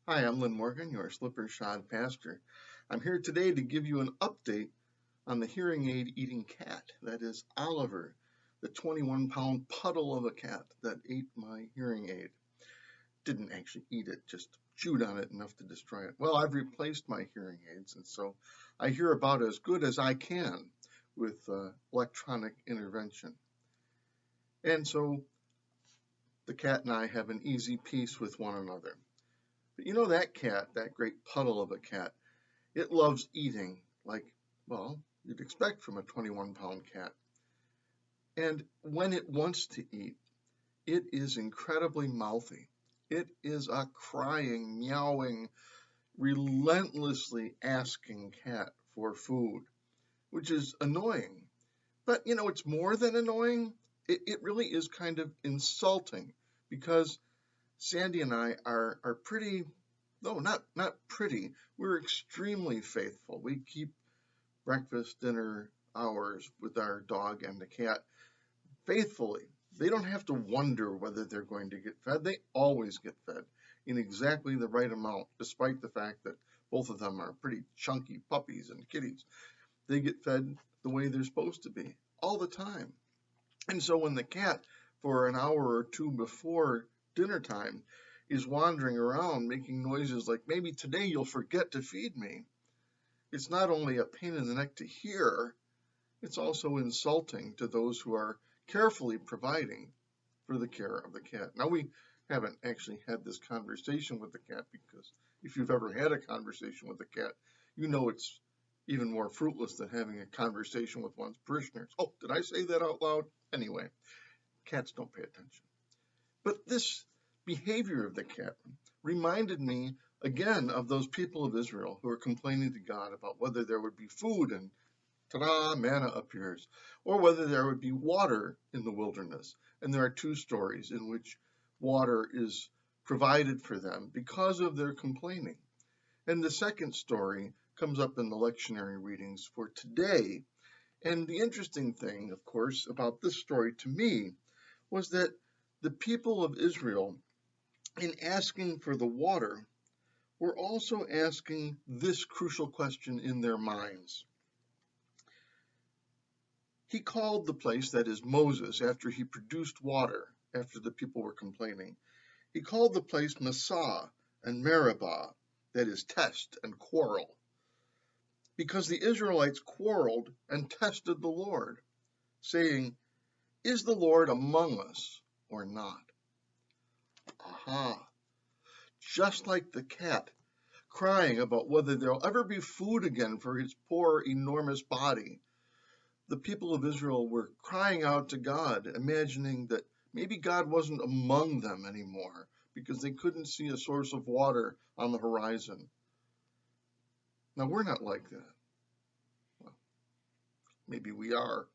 Hi, I'm Lynn Morgan, your slipper-shod pastor. I'm here today to give you an update on the hearing aid eating cat. That is Oliver, the 21-pound puddle of a cat that ate my hearing aid. Didn't actually eat it, just chewed on it enough to destroy it. Well, I've replaced my hearing aids, and so I hear about as good as I can with electronic intervention. And so the cat and I have an easy peace with one another. But you know that cat, that great puddle of a cat, it loves eating like, well, you'd expect from a 21-pound cat. And when it wants to eat, it is incredibly mouthy. It is a crying, meowing, relentlessly asking cat for food, which is annoying. But, it's more than annoying. It really is kind of insulting because Sandy and I are pretty, no, not pretty. We're extremely faithful. We keep breakfast, dinner hours with our dog and the cat faithfully. They don't have to wonder whether they're going to get fed. They always get fed in exactly the right amount, despite the fact that both of them are pretty chunky puppies and kitties. They get fed the way they're supposed to be all the time. And so when the cat, for an hour or two before dinner time, is wandering around making noises like, maybe today you'll forget to feed me, it's not only a pain in the neck to hear, it's also insulting to those who are carefully providing for the care of the cat. Now, we haven't actually had this conversation with the cat because if you've ever had a conversation with a cat, you know it's even more fruitless than having a conversation with one's parishioners. Oh, did I say that out loud? Anyway, cats don't pay attention. But this behavior of the cat reminded me again of those people of Israel who are complaining to God about whether there would be food, and ta-da, manna appears, or whether there would be water in the wilderness. And there are two stories in which water is provided for them because of their complaining. And the second story comes up in the lectionary readings for today. And the interesting thing, of course, about this story to me was that the people of Israel, in asking for the water, were also asking this crucial question in their minds. He called the place, that is Moses, after he produced water, after the people were complaining, he called the place Massah and Meribah, that is test and quarrel, because the Israelites quarreled and tested the Lord, saying, "Is the Lord among us or not?" Aha! Just like the cat crying about whether there'll ever be food again for his poor, enormous body, the people of Israel were crying out to God, imagining that maybe God wasn't among them anymore because they couldn't see a source of water on the horizon. Now, we're not like that. Well, maybe we are.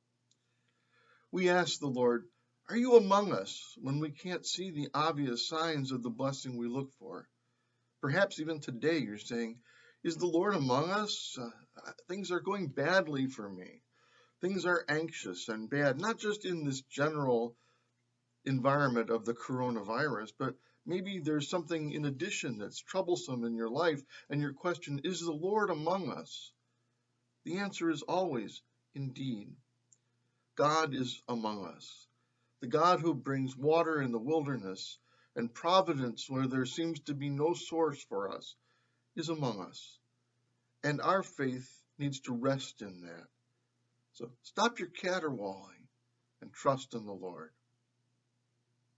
We ask the Lord, "Are you among us?" when we can't see the obvious signs of the blessing we look for. Perhaps even today you're saying, "Is the Lord among us? Things are going badly for me. Things are anxious and bad, not just in this general environment of the coronavirus, but maybe there's something in addition that's troublesome in your life, and your question, is the Lord among us?" The answer is always, indeed. God is among us. The God who brings water in the wilderness and providence where there seems to be no source for us is among us. And our faith needs to rest in that. So stop your caterwauling and trust in the Lord.